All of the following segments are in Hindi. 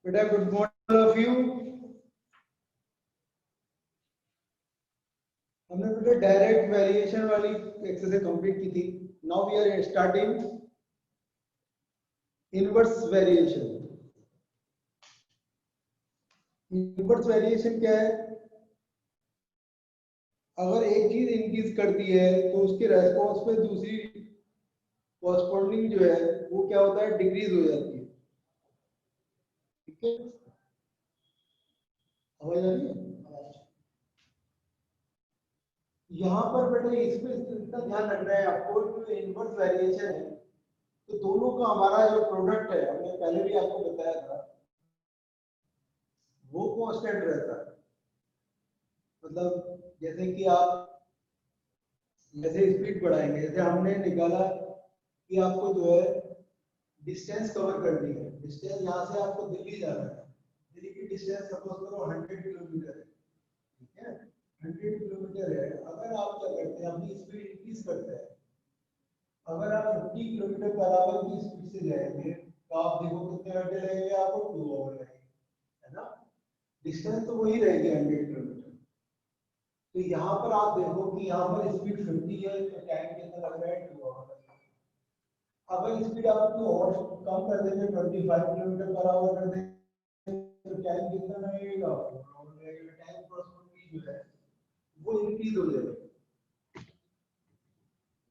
बेटा गुड मॉर्निंग ऑफ यू। हमने बेटा डायरेक्ट वेरिएशन वाली एक्सरसाइज कंप्लीट की थी। Now we are starting inverse variation. Inverse variation क्या है? अगर एक चीज इंक्रीज करती है तो उसके रेस्पॉन्स पे दूसरी कॉरस्पॉन्डिंग जो है वो क्या होता है, डिक्रीज हो जाती है। ठीक है, आवाज आ रही है? यहाँ पर बेटा इसमें इतना ध्यान रखना है आपको, जो इनवर्स वेरिएशन है तो दोनों का हमारा जो प्रोडक्ट है, हमने पहले भी आपको बताया था, वो कांस्टेंट रहता है। मतलब जैसे कि आप जैसे स्पीड बढ़ाएंगे, जैसे हमने निकाला कि आपको जो है डिस्टेंस कवर करनी है। डिस्टेंस यहाँ से आपको दिल्ली जाना है, दिल्ली की डिस्टेंस सपोज करो 100 किलोमीटर है। ठीक है, 100 किलोमीटर है। अगर आप क्या करते हैं, अपनी स्पीड इंक्रीज करते हैं। अगर आप 50 किलोमीटर पर आवर की स्पीड से जाएंगे तो आप देखो कितने घंटे लगेंगे, आपको 2 आवर लगेंगे, है ना। डिस्टेंस तो वही रहेगी 100 किलोमीटर। तो यहाँ पर आप देखो कि यहाँ पर स्पीड 50 है तो टाइम कितना लग रहा है, 2 आवर। अगर स्पीड आप अपनी और कम कर देंगे, 25 किलोमीटर पर आवर कर देंगे, तो टाइम कितना लगेगा, 4 आवर लगेगा। टाइम कॉरस्पॉन्डिंग जो है वो इंक्रीज हो जाएगा।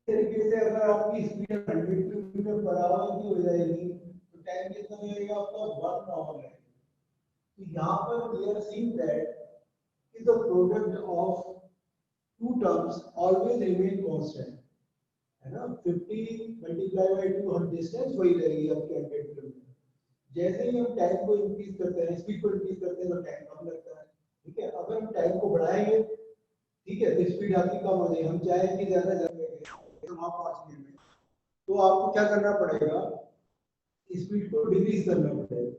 तरीके से अगर आपकी स्पीड 100 किलोमीटर पर आवर की हो जाएगी तो टाइम कितना लगेगा आपका, 1 आवर लगेगा। तो यहाँ पर we are seeing that is the product of two terms always remain constant, है ना। 50 मल्टीप्लाई बाय 2, हर डिस्टेंस वही रहेगी आपकी 100 किलोमीटर। जैसे ही हम टाइम को इंक्रीज करते हैं, स्पीड को इंक्रीज करते हैं तो टाइम कम लगता है। ठीक है, अगर हम टाइम को बढ़ाएंगे, ठीक है, तो स्पीड आपकी कम हो जाएगी। हम चाहें कि ज्यादा तो वहां पहुंचने में तो आपको क्या करना पड़ेगा, स्पीड को डिक्रीज करना पड़ेगा।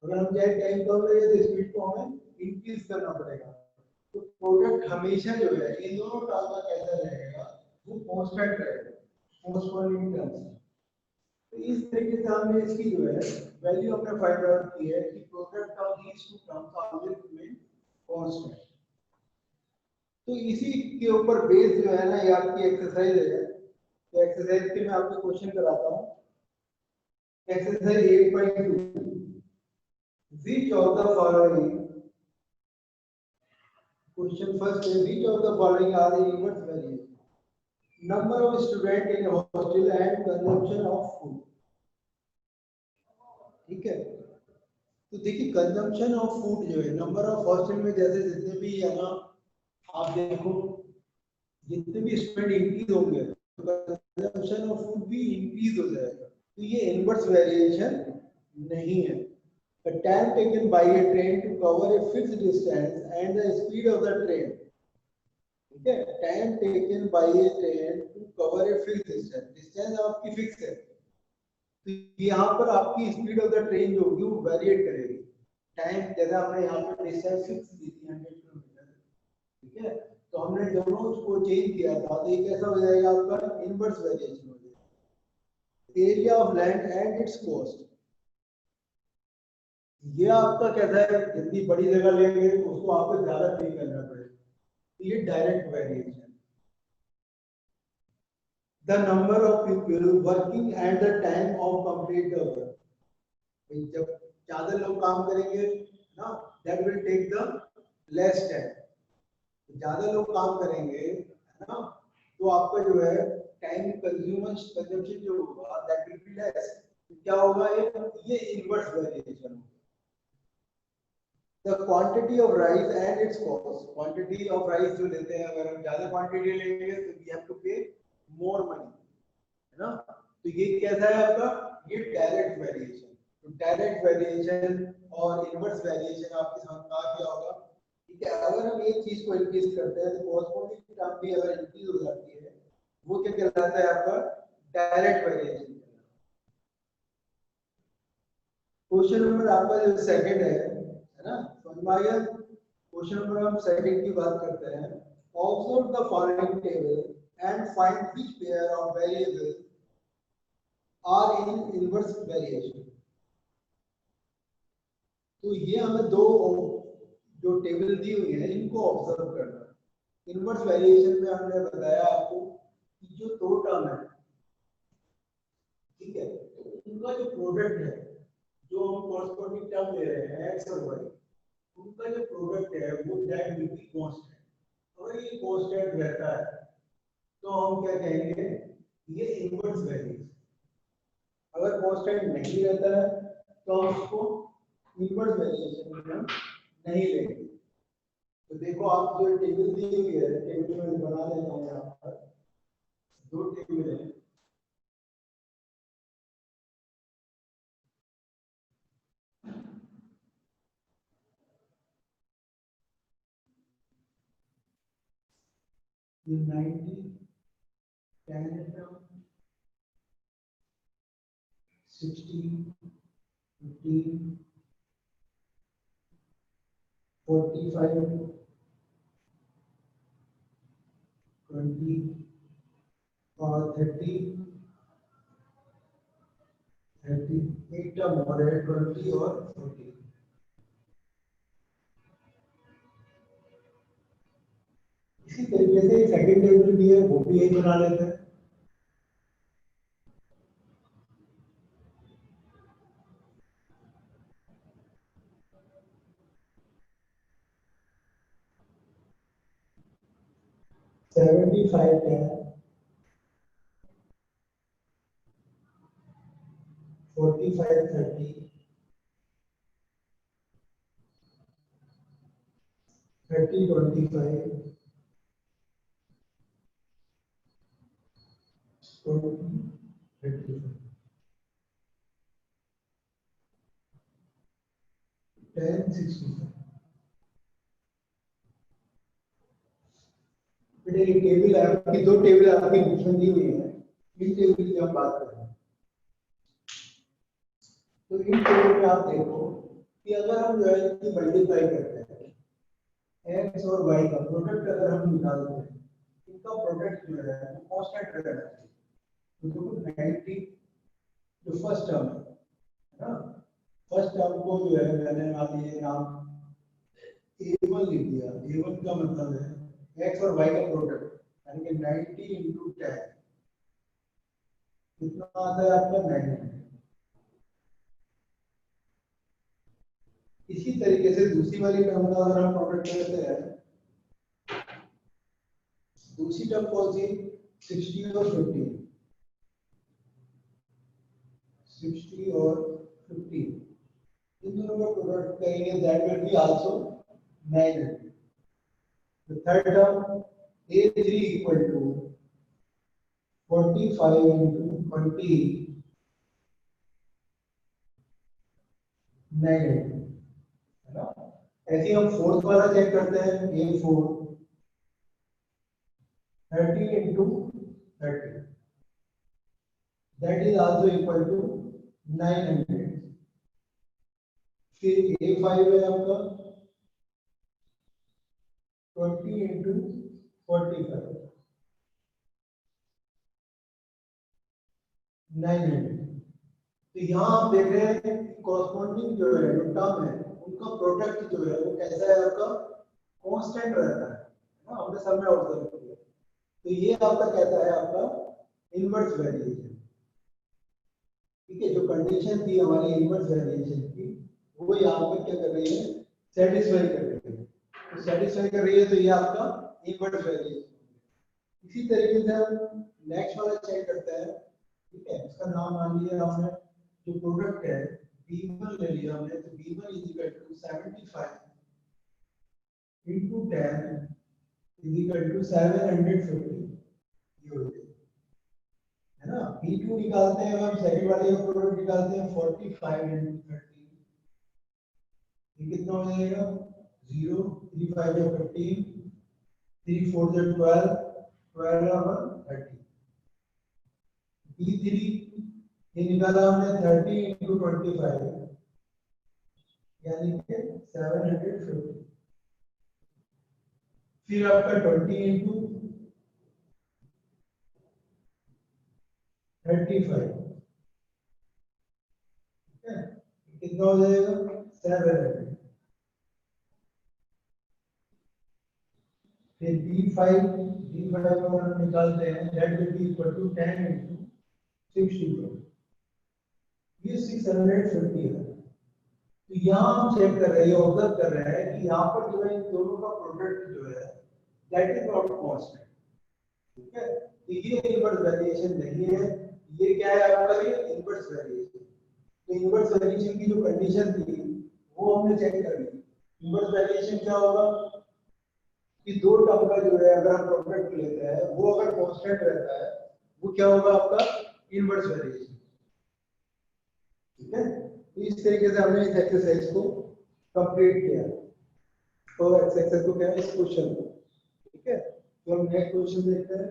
अगर हम चाहे टाइम कम लगे तो स्पीड को हमें इंक्रीज करना पड़ेगा। तो प्रोडक्ट हमेशा जो है इन दोनों टर्म का कैसा रहेगा, वो कांस्टेंट रहेगा, कॉरस्पॉन्डिंग टर्म्स। तो इस तरीके से हमने इसकी जो है वैल्यू हमने फाइंड आउट की है कि product of these two terms always remain constant. तो इसी के ऊपर बेस जो है ना, ये आपकी एक्सरसाइज है। तो एक्सरसाइज के मैं आपको क्वेश्चन कराता हूँ। Exercise 8.2, which of the following, question first is which of the following are the inverse variation? Number of student in hostel and consumption of food। ठीक है, तो देखिए कंजम्पशन ऑफ फूड जो है, नंबर ऑफ हॉस्टल में जैसे जितने भी है ना, आप देखो जितने भी स्टूडेंट इंक्रीज होंगे तो कंजम्पशन ऑफ फूड भी इंक्रीज हो जाएगा। तो ये इनवर्स वेरिएशन नहीं है। The time taken by a train to cover a fixed distance and the speed of the train, ठीक है, time taken by a train to cover a fix distance, distance आपकी फिक्स है, तो यहाँ पर आपकी स्पीड ऑफ द ट्रेन जो होगी वो वेरिएट करेगी। टाइम जैसे हमने यहाँ पर डिस्टेंस फिक्स दी थी 100 किलोमीटर, ठीक है, तो हमने दोनों उसको चेंज किया था, तो ये कैसा हो जाएगा आपका, इनवर्स वेरिएशन हो जाएगा। Area of land and it's cost, ये आपका कैसा है, जितनी बड़ी जगह लेंगे तो उसको आपको ज्यादा पे करना पड़ेगा। ये direct variation. The number of people working at the time of complete the work, जब ज्यादा लोग काम करेंगे ना, that will take the less time. ज्यादा लोग काम करेंगे, है ना, तो आपका जो है टाइम कंजम्पशन जो होगा दैट विल बी लेस। क्या होगा, ये इनवर्स वेरिएशन होगा। The quantity of rice and its cost, quantity of rice जो लेते हैं, अगर हम ज्यादा क्वांटिटी लेंगे तो we have to pay more money, है ना। तो ये कैसा है आपका, ये डायरेक्ट वेरिएशन। तो डायरेक्ट वेरिएशन और इनवर्स वेरिएशन आपके समझ में आ गया होगा। ठीक है, अगर हम एक चीज को इंक्रीज करते हैं तो कॉरस्पॉन्डिंग टर्म भी अगर इंक्रीज हो जाती है, वो क्या कहलाता है आपका, डायरेक्ट वेरिएशन। क्वेश्चन नंबर आपका जो सेकंड है ना, समझ में आ गया। क्वेश्चन नंबर हम सेकंड की बात करते हैं। Observe the following table and find which pair of variables are in inverse variation. तो ये हमें दो जो टेबल दी हुई है इनको ऑब्जर्व करना। इनवर्स वेरिएशन में हमने बताया आपको कि जो दो टर्म है, ठीक है, तो उनका जो प्रोडक्ट है, जो हम कॉरस्पॉन्डिंग टर्म ले रहे हैं एक्स और वाई, उनका जो प्रोडक्ट है वो दैट विल बी कांस्टेंट। अगर ये कांस्टेंट रहता है तो हम क्या कहेंगे, ये इनवर्स वेरिएशन। अगर कांस्टेंट नहीं रहता है तो हम उसको इनवर्स वेरिएशन में हम नहीं लेंगे। तो देखो आप जो टेबल दी हुई है, टेबल में बना लेता हूं यहाँ पर दो टेबल है। ये 90 10 60 15 45 20 और 30 एक टर्म और है 20 और 40। इसी तरीके से सेकंड टेबल भी है, वो भी यही बना लेते हैं। सेवेंटी फाइव है, 45 30 30 25 20 30 10 65। बेटे ये टेबल है आपकी, दो टेबल आपकी बीच में दी हुई है, इन टेबल की हम बात कर रहे हैं। तो इन टेबल में आप देखो कि अगर हम जो है इनकी मल्टीप्लाई करते हैं, एक्स और वाई का प्रोडक्ट अगर हम निकालते हैं, इनका प्रोडक्ट जो है वो कांस्टेंट रहना चाहिए। तो देखो 90 जो फर्स्ट टर्म है ना, फर्स्ट टर्म को जो है मैंने मान लीजिए नाम A1 लिख दिया। A1 का मतलब है एक्स और वाई का प्रोडक्ट, यानी कि 90 इंटू 10 कितना आता है आपका 90। इसी तरीके से दूसरी वाली टर्म का अगर हम प्रोडक्ट लेते हैं, दूसरी टर्म कौन सी, 60 और 50, 60 और 50 इन दोनों का प्रोडक्ट करेंगे, that will be also 900। The third term A3 equal to 45 into 20 900 है ना। ऐसे हम फोर्थ वाला चेक करते हैं, A4 30 into 30 that is also equal to 900। फिर A5 है आपका 20 into 45 900। तो यहाँ आप देख रहे हैं कॉरस्पॉन्डिंग जो है टर्म है उनका प्रोडक्ट जो है वो कैसा है आपका, कांस्टेंट रहता है ना, हमने सब में ऑब्जर्व किया। तो ये आपका कहता है आपका इनवर्स वेरिएशन। ठीक है, जो कंडीशन थी हमारी इनवर्स वेरिएशन की वो यहाँ पे क्या कर रही है, सेटिस्फाई कर रही है। तो सेटिस्फाई कर रही है तो ये आपका इनवर्स वेरिएशन। इसी तरीके से हम नेक्स्ट वाला चेक करते हैं। ठीक है, इसका नाम मान लिया हमने, जो प्रोडक्ट है B1 ले लिया हमने, तो B1 is equal to 75 into 10 is equal to 750। ये हो गया है ना। B2 निकालते हैं हम, सेकंड वाले का प्रोडक्ट निकालते हैं 45 into 30, ये कितना हो जाएगा 0 3 5 या 15 3 4 या 12 12 और 30। B3 ये निकाला हमने 30 into 25 यानी कि 750। फिर आपका 20 into 35 कितना हो जाएगा 700, फिर B5 को हम निकालते हैं, that will be equal to 10 into 60, ये 650 है। तो यहाँ हम चेक कर रहे हैं, ऑब्जर्व कर रहे हैं कि यहाँ पर जो है इन दोनों का प्रोडक्ट जो है दैट इज नॉट कांस्टेंट, ठीक है। तो ये इनवर्स वेरिएशन नहीं है, ये क्या है आपका, ये इनवर्स वेरिएशन। तो इनवर्स वेरिएशन की जो कंडीशन थी वो हमने चेक कर ली। इनवर्स वेरिएशन क्या होगा कि दो टर्म का जो है अगर हम प्रोडक्ट लेते हैं वो अगर कांस्टेंट रहता है वो क्या होगा आपका इनवर्स वेरिएशन, ठीक है। तो इस तरीके से हमने इस एक्सरसाइज को कंप्लीट किया। तो एक्सरसाइज को क्या है इस क्वेश्चन को, ठीक है। तो हम नेक्स्ट क्वेश्चन देखते हैं।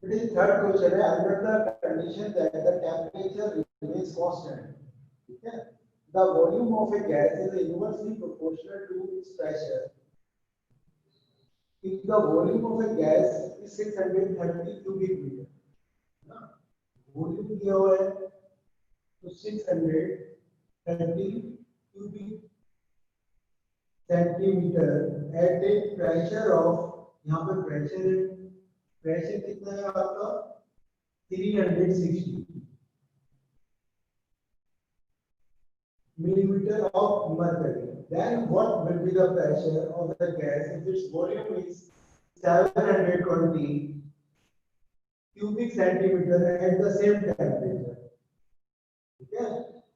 It is third question है, under the condition that the temperature remains constant, ठीक है, the volume of a gas is inversely proportional to its pressure. If the volume of a gas is 630 cubic meter, ना वॉल्यूम दिया हुआ है तो 630 cubic centimetre at a pressure of, यहाँ पे प्रेशर है, प्रेशर कितना है आपका 360 millimeter of mercury. Then what will be the pressure of the gas if its volume is 720 cubic centimeter at the same temperature? Okay,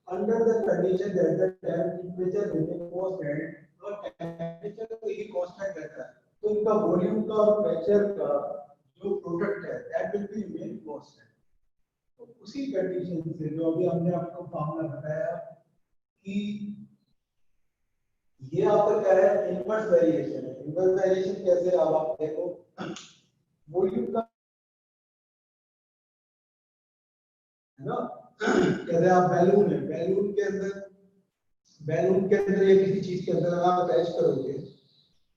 under the condition that the temperature remains constant, और temperature तो ये constant रहता है, तो इनका वॉल्यूम का और प्रेशर का जो प्रोडक्ट है that will be remain constant. तो उसी कंडीशन से जो अभी हमने आपको फॉर्मूला बताया कि ये आपका क्या है इनवर्स वेरिएशन है। इनवर्स वेरिएशन कैसे, अब आप देखो वॉल्यूम का है ना, कहते हैं आप बैलून है, बैलून के अंदर या किसी चीज के अंदर आप अटैच करोगे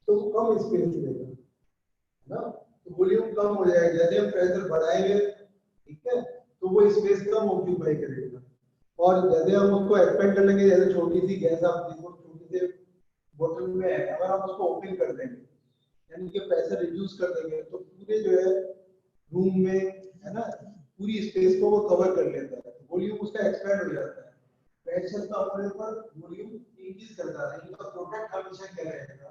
तो कम स्पेस लेगा, है ना, तो वॉल्यूम कम हो जाएगा। जैसे हम प्रेशर बढ़ाएंगे, ठीक है, तो वो स्पेस कम ऑक्यूपाई करेगा। और जैसे हम उसको एक्सपेंड कर लेंगे, जैसे छोटी सी गैस आप देखो छोटी से बोतल में है, अगर हम उसको ओपन कर देंगे यानी कि प्रेशर रिड्यूस कर देंगे तो पूरे जो है रूम में, है ना, पूरी स्पेस को वो कवर कर लेता है, वॉल्यूम उसका एक्सपेंड हो जाता है। प्रेशर का होने पर वॉल्यूम इंक्रीज करता है, इनका प्रोडक्ट हमेशा क्या रहेगा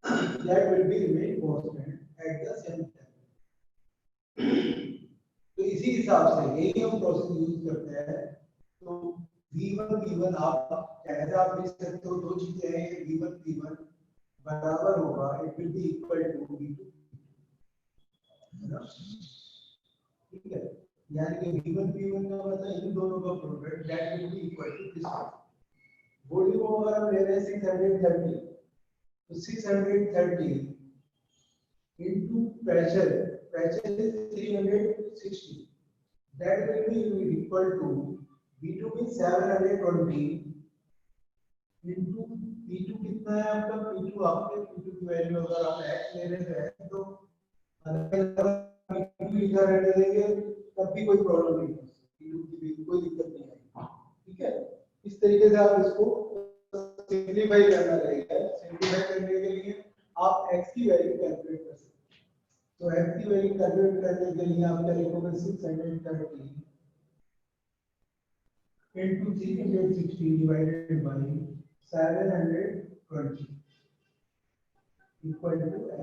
that will be remain constant at the same time. तो इसी हिसाब से यही हम प्रोसेस यूज करते हैं। तो V1 P1 आप कैसे आप लिख सकते हो, दो चीजें हैं, V1 P1 बराबर होगा, it will be equal to V2, है ना, ठीक है। यानी कि V1 P1 का मतलब इन दोनों का product that will be equal to this. Volume अगर हम ले रहे हैं 630, तो 630 into pressure is 360, that will be equal to V2 means 720 into P2 कितना है आपका, P2 आपके P2 की वैल्यू अगर आप x ले रहे हैं तो अगर P2 इधर रख देंगे तब भी कोई प्रॉब्लम नहीं है, P2 की भी कोई दिक्कत नहीं है, ठीक है। इस तरीके से आप इसको सिंपलीफाई करना रहेगा। सिंपलीफाई करने के लिए आप x की वैल्यू कैलकुलेट कर सकते हैं। तो x की वैल्यू कैलकुलेट करने के लिए आप क्या लिखोगे, 630 into 360 divided by 720 equal to x।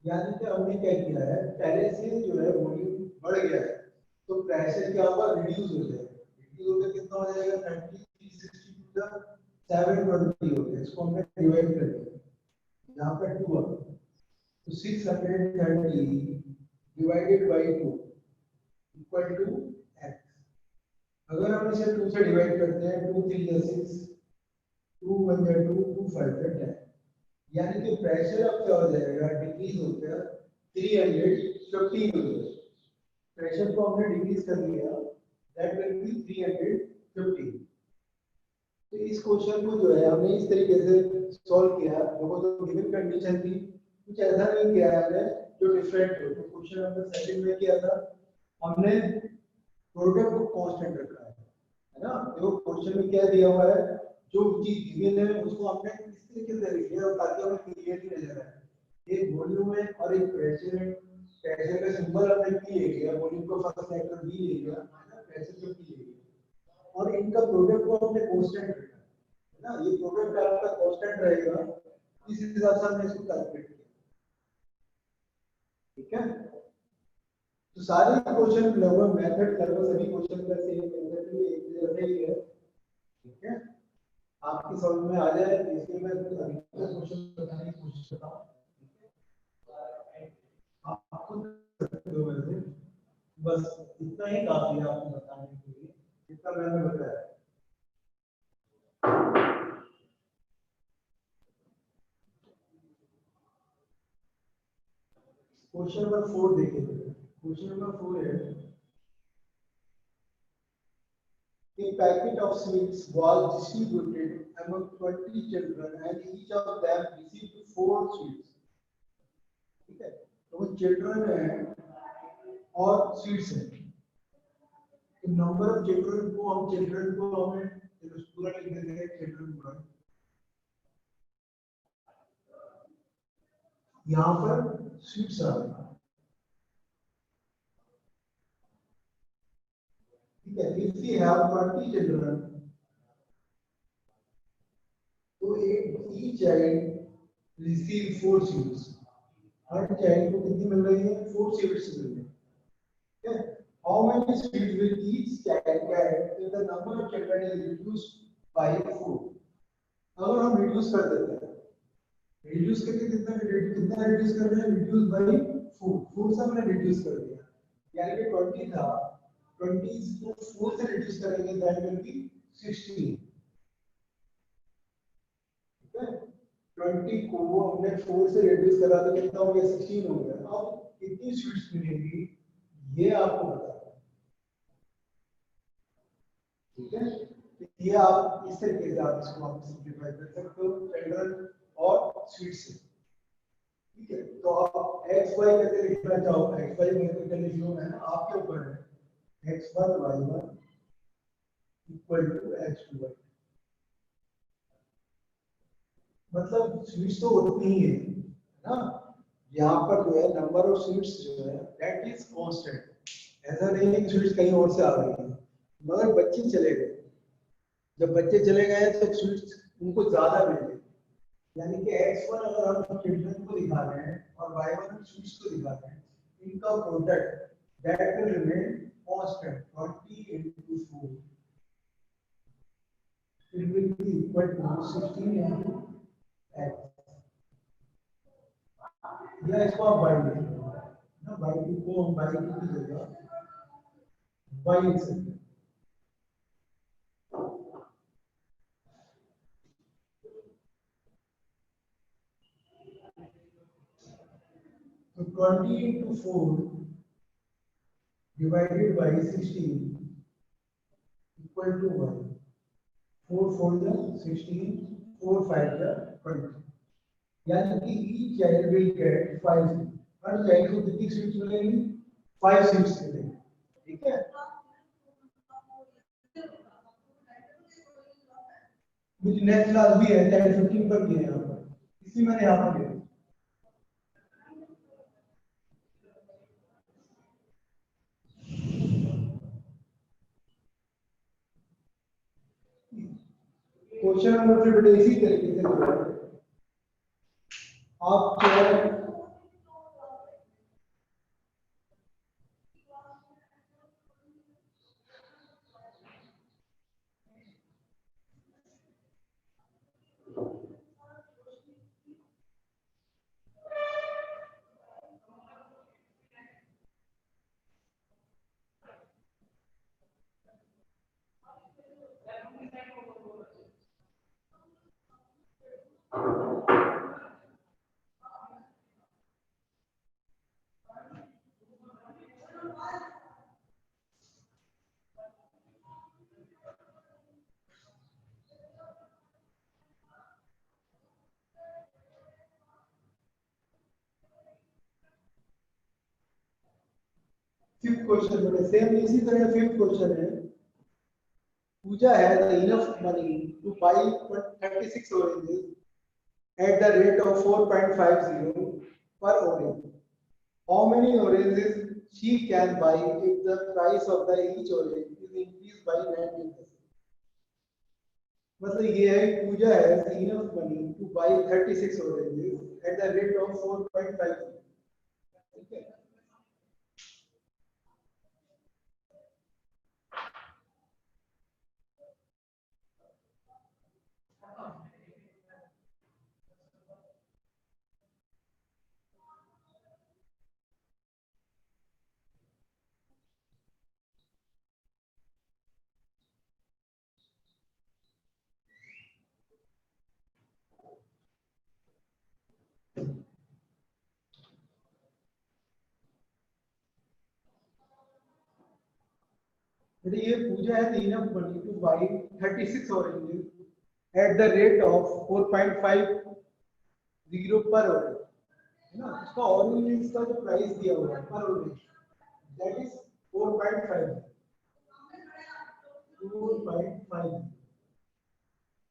यानी कि हमने क्या किया है, पहले से जो है वॉल्यूम बढ़ गया है तो प्रेशर क्या होगा, रिड्यूस हो जाएगा। रिड्यूस होकर कितना हो जाएगा, 3360 टू द 720 हो गया। इसको हमने डिवाइड कर दिया, यहाँ पर 2 आ गया, तो 630 divided by 2 equal to x। अगर हम इसे 2 से डिवाइड करते हैं, 2 3 या 6, 2 1 या 2, 2 5 या 10, यानी कि प्रेशर अब क्या हो जाएगा, डिक्रीज होकर 315 हो जाएगा। प्रेशर को हमने डिक्रीज कर दिया, दैट विल बी 315। तो इस क्वेश्चन को जो है हमने इस तरीके से सॉल्व किया। देखो तो गिवन कंडीशन थी, कुछ ऐसा नहीं किया है हमने जो डिफरेंट हो। तो क्वेश्चन नंबर सेकंड में क्या था, हमने प्रोडक्ट को कांस्टेंट रखा है ना। देखो क्वेश्चन में क्या दिया हुआ है, जो चीज गिवन है उसको हमने इस तरीके से लिख लिया ताकि हमें क्लियरली नजर आए। एक वॉल्यूम है और एक प्रेशर है। प्रेशर का सिंबल हमने पी ले लिया, वॉल्यूम को फर्स्ट लेटर बी ले लिया, है ना, प्रेशर को पी ले लिया, और इनका प्रोडक्ट को हमने कांस्टेंट रखा है ना। ये प्रोडक्ट आपका कांस्टेंट रहेगा, इस हिसाब से हमने इसको कैलकुलेट किया। ठीक है, तो सारे क्वेश्चन लगभग मेथड लगभग सभी क्वेश्चन का सेम मेथड ही एक जैसा ही है। ठीक है, आपकी समझ में आ जाए इसलिए मैं अभी क्वेश्चन बताने की कोशिश करता हूँ। आप खुद सकते हो वैसे, बस इतना ही काफी है आपको बताने के लिए जितना मैंने बताया। क्वेश्चन नंबर 4 देखिए। क्वेश्चन नंबर 4 है, a packet of sweets was distributed among 20 children and each of them received 4 sweets। ठीक है, तो वो चिल्ड्रन है और स्वीट्स है। तो नंबर ऑफ चिल्ड्रन को हमें पूरा लिख देते हैं, चिल्ड्रन पूरा। यहाँ पर स्वीट्स आ रहा है। ठीक है, if we have 20 children, तो each child receive 4 sweets। Her child को कितनी मिल रही है, 4 sweets मिल रही है। ठीक है, how many sweets will each child get if the number of children is reduced by 4? अगर हम रिड्यूस कर देते हैं, रिड्यूस करके कितना रिड्यूस कर रहे हैं, रिड्यूस बाय 4, 4 से हमने रिड्यूस कर दिया, यानी कि 20 था, 20 को 4 से रिड्यूस करेंगे दैट विल बी 16। ठीक है, 20 को हमने 4 से रिड्यूस करा तो कितना हो गया, 16 हो गया। अब कितनी स्वीट्स मिलेंगी ये आपको बताना है। ठीक है, तो ये आप इस तरीके से आप इसको आप सिंपलीफाई कर सकते हो, चिल्ड्रन और स्वीट्स से। ठीक है, तो आप x y करके लिखना चाहो, x y करके लिख लो, है ना, आपके ऊपर है। x1 y1 equal to x2 y। मतलब स्वीट्स तो उतनी ही है ना। यहाँ पर जो है नंबर ऑफ स्वीट्स जो है दैट इज कांस्टेंट। ऐसा नहीं है कि स्वीट्स कहीं और से आ रही है, मगर बच्चे चले गए। जब बच्चे चले गए तो स्वीट्स उनको ज्यादा मिल गई, यानी कि x1 अगर हम चिल्ड्रन को दिखा रहे हैं और y1 स्वीट्स को दिखा रहे हैं, इनका product that will remain constant 20 into 4, it will be equal to 16 into x। या इसको आप y लिख लो ना, y को हम y की जगह y लिख सकते हैं। तो 20 into 4 divided by 16 equal to 1। 4 4 जा 16, 4 5 जा 20, यानी कि each child will get 5 seeds। Her child को कितनी सीट्स मिलेंगी, 5 सीट्स मिलेंगी। ठीक है, मुझे नेक्स्ट क्लास भी है, 10-15 पर भी है यहाँ पर, इसी मैंने यहाँ पर लिया। क्वेश्चन नंबर फिर बेटे इसी तरीके से आप फिफ्थ क्वेश्चन में सेम इसी तरह फिफ्थ क्वेश्चन है Pooja has enough money to buy 36 oranges at the rate of 4.50 per orange. How many oranges she can buy if the price of the each orange is increased by 90%? मतलब ये है Pooja has enough money to buy 36 oranges at the rate of 4.50. ठीक है? ये Pooja has enough money to buy 36 oranges at the rate of 4.50 per orange. है ना इसका ऑरेंज का जो प्राइस दिया हुआ है पर ओरेंज दैट इज 4.5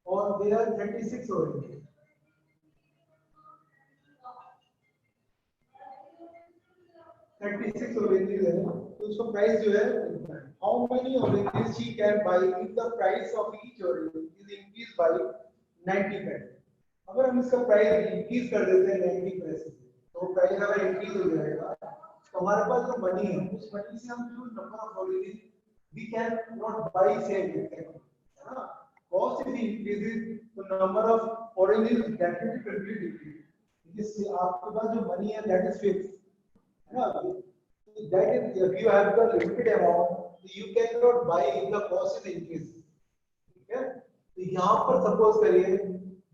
और देयर आर 36 oranges. 36 oranges है ना तो उसका प्राइस जो है how many oranges she can buy if the price of each orange is increased by 90 पैसे. अगर हम इसका प्राइस इंक्रीज कर देते हैं 90 पैसे तो प्राइस अगर इंक्रीज हो जाएगा तो हमारे पास जो मनी है उस मनी से हम जो number of oranges we can not buy same है ना cost if increases the number of oranges definitely will be decrease. जिससे आपके पास जो मनी है that is fixed है ना that is if you have the limited amount you cannot buy if the cost is increased. ठीक है तो यहाँ पर सपोज करिए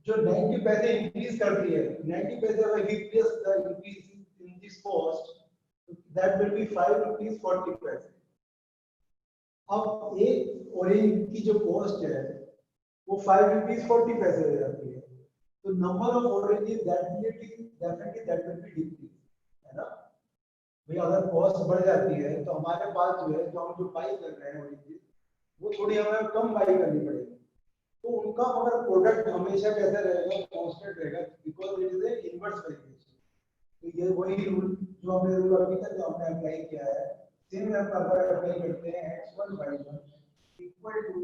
जो 90 पैसे इंक्रीज करती है 90 पैसे अगर we place the increase in this cost that will be 5 rupees 40 पैसे. अब एक ऑरेंज की जो कॉस्ट है वो 5 rupees 40 पैसे हो जाती है तो number of oranges definitely that will be decrease है ना भाई अगर कॉस्ट बढ़ जाती है तो हमारे पास जो है जो हम जो बाई कर रहे हैं ऑरेंजेस वो थोड़ी हमें कम बाई करनी पड़ेगी तो उनका मगर प्रोडक्ट हमेशा कैसा रहेगा कांस्टेंट रहेगा because it is A inverse variation. तो ये वही रूल जो हमने रूल अभी तक जो हमने अप्लाई किया है सेम हम अगर अप्लाई करते हैं x1 y1 equal to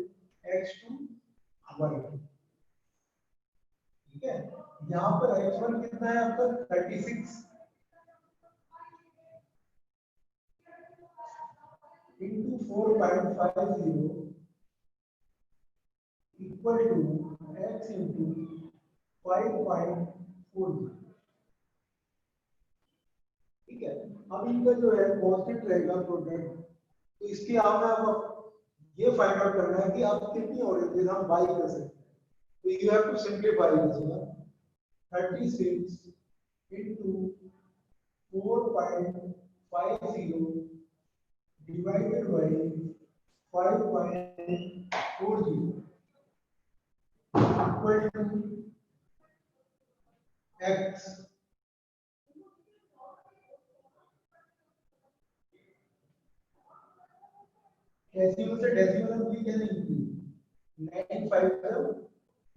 x2 y2. ठीक है यहाँ पर x1 कितना है आपका 36 into 4.50 equal to x into 5.40. ठीक है अब इनका जो है कांस्टेंट रहेगा प्रोडक्ट तो इसके हमें अब ये फाइंड आउट करना है कि आप कितनी ऑरेंजेस हम बाई कर सकते हैं तो you have to simplify this one 36 into 4.50 divided by 5.40 equal to x. Decimal से decimal हम भी क्या लिखेंगे 9 5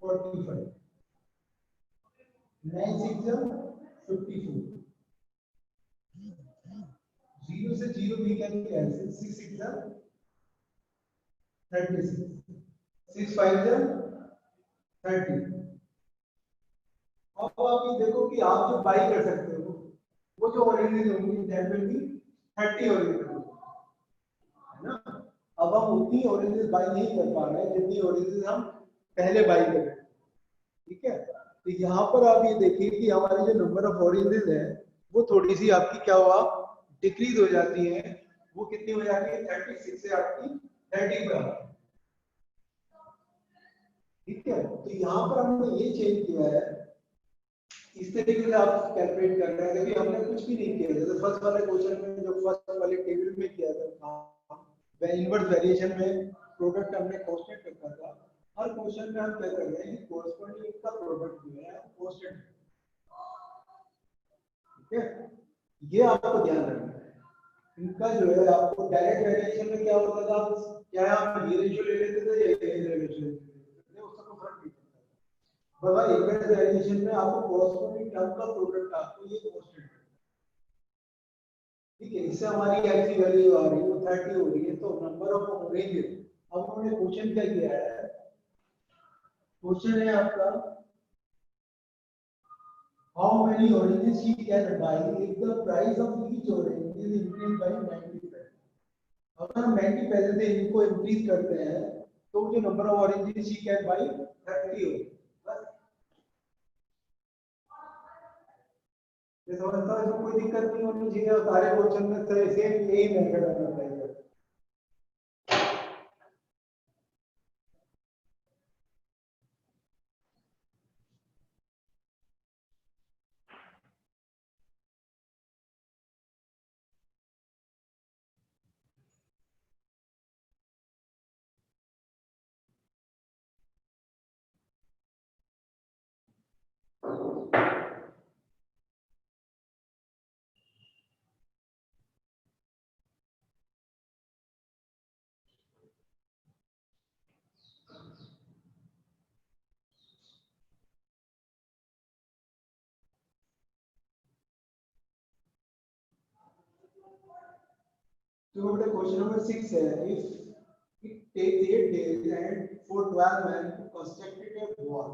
45 9 6 54 0 से 0 भी क्या कैंसिल 6 6 36 6 5 30. अब आप ये देखो कि आप जो बाई कर सकते हो वो जो ऑरेंजेस होंगी दैट विल बी 30 ऑरेंजेस है ना. अब हम उतनी ऑरेंजेस बाई नहीं कर पा रहे हैं जितनी ऑरेंजेस हम पहले बाई कर रहे हैं. ठीक है तो यहाँ पर आप ये देखिए कि हमारी जो नंबर ऑफ ऑरेंजेस है वो थोड़ी सी आपकी क्या हुआ डिक्रीज हो जाती है. वो कितनी हो जाती है 36 से आपकी 30 पर. ठीक है, तो यहाँ पर हमने ये चेंज किया है, इस तरीके से आप कैलकुलेट कर रहे हैं। देखिए हमने कुछ भी नहीं किया, जैसे फर्स्ट वाले क्वेश्चन में जो फर्स्ट वाले टेबल में किया था इनवर्स वेरिएशन में प्रोडक्ट हमने कांस्टेंट रखा था, हर क्वेश्चन में हम क्या कर रहे हैं कि कोरस्पोंडिंग का प्रोडक्ट जो है कांस्टेंट, ठीक है, ये आपको ध्यान रखना है। इनका जो है आपको डायरेक्ट वेरिएशन में क्या होता था, क्या आप ये रेशियो ले लेते थे या ये रेशियो ले लेते थे, उसका कोई फर्क नहीं पड़ता। बस इनवर्स वेरिएशन में आपको कोरस्पोंडिंग टर्म का प्रोडक्ट आपको ये कांस्टेंट है, ठीक है, इससे हमारी एक्स की वैल्यू आ रही है वो 30 हो रही है, तो नंबर ऑफ ऑरेंज। अब उन्होंने क्वेश्चन क्या किया है, क्वेश्चन है आपका how many oranges he can buy if the price of each orange is increased by 90 पैसे। अगर हम 90 पैसे से इनको इंक्रीज करते हैं तो जो number of oranges he can buy 30 हो, बस ये समझता है, कोई दिक्कत नहीं होनी चाहिए, सारे क्वेश्चन में सेम यही मेथड अपना अप्लाई करते हैं। तो बेटा क्वेश्चन नंबर 6 है, if it takes 8 days and for 12 men to construct a wall,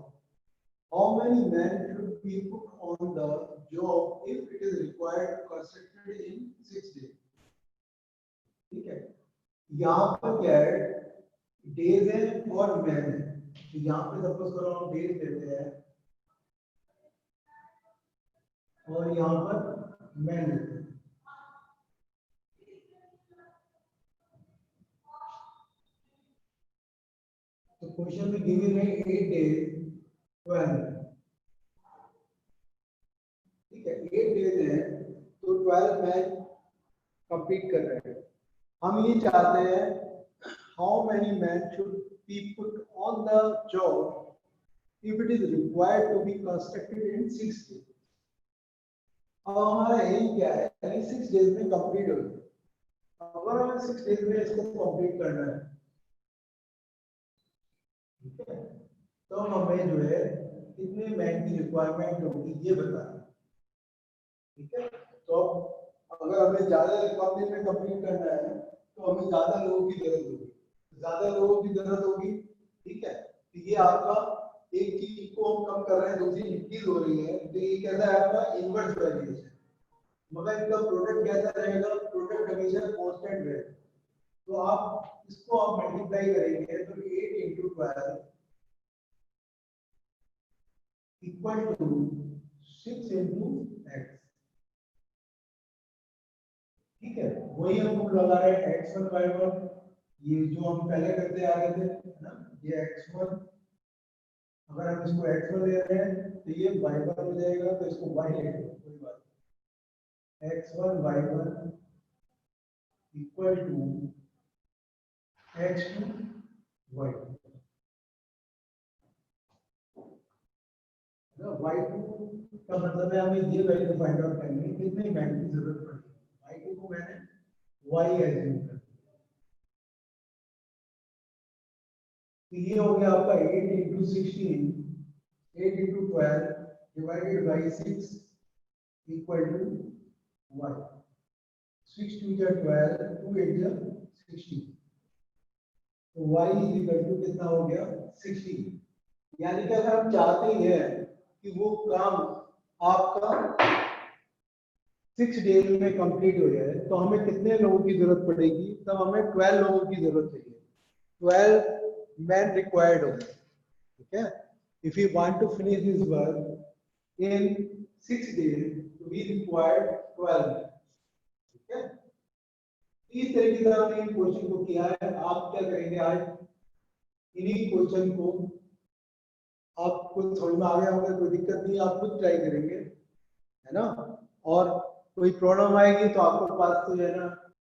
how many men should be put on the job if it is required to construct it in 6 days? ठीक है, यहाँ पर क्या है, डेज है और मैन है, तो यहाँ पे सपोज करो हम डेज देते हैं और यहाँ पर मैन देते हैं। तो क्वेश्चन में गिवन है 8 डेज 12, ठीक है, 8 डेज है तो 12 मैन कंप्लीट कर रहे हैं। हम ये चाहते हैं how many man should be put on the job if it is required to be constructed in 6 days. अब हमारा एम क्या है, 6 डेज में कंप्लीट हो जाए, अगर हमें 6 डेज में इसको कंप्लीट करना है, ठीक है, तो हमें जो है कितने मैन की रिक्वायरमेंट होगी ये बताना, ठीक है। तो अगर हमें ज्यादा कम दिन में कंप्लीट करना है तो हमें ज्यादा लोगों की जरूरत होगी, ज्यादा लोगों की जरूरत होगी, ठीक है, तो ये आपका एक चीज को हम कम कर रहे हैं, दूसरी इंक्रीज हो रही है, तो ये कैसा है आपका इनवर्स वेरिएशन, मगर इनका प्रोडक्ट कैसा रहेगा, प्रोडक्ट हमेशा कांस्टेंट रहेगा। तो आप इसको आप मल्टीप्लाई करेंगे तो 8 into 12 equal to 6 into x, ठीक है, वही हम लोग लगा रहे हैं x1 y1, ये जो हम पहले करते आ रहे थे, है ना, ये x1, अगर हम इसको x1 ले रहे हैं तो ये y1 हो जाएगा, तो इसको y ले लो, कोई बात नहीं, x1 y1 equal to x2 y2, y2 का मतलब है हमें ये वैल्यू फाइंड आउट करनी है कितने मैन की जरूरत पड़ेगी, y2 को मैंने y एज्यूम कर, तो ये हो गया आपका 8 into 16, 8 into 12 divided by 6 equal to y, 6 2 जा 12, 2 8 जा 16, तो y is equal to कितना हो गया 16। यानी कि अगर हम चाहते ही हैं कि वो काम आपका 6 डेज में कंप्लीट हो जाए तो हमें कितने लोगों की जरूरत पड़ेगी, तब हमें 12 लोगों की जरूरत चाहिए, 12 men required होंगे, ठीक है। If we want to finish this work in 6 days, we require 12 men, ठीक है। इस तरीके से हमने इन क्वेश्चन को किया है, आप क्या करेंगे आज इन्हीं क्वेश्चन को आपको समझ में आ गया होगा, कोई दिक्कत नहीं, आप खुद ट्राई करेंगे, है ना। और कोई प्रॉब्लम आएगी तो आपके पास तो जो है ना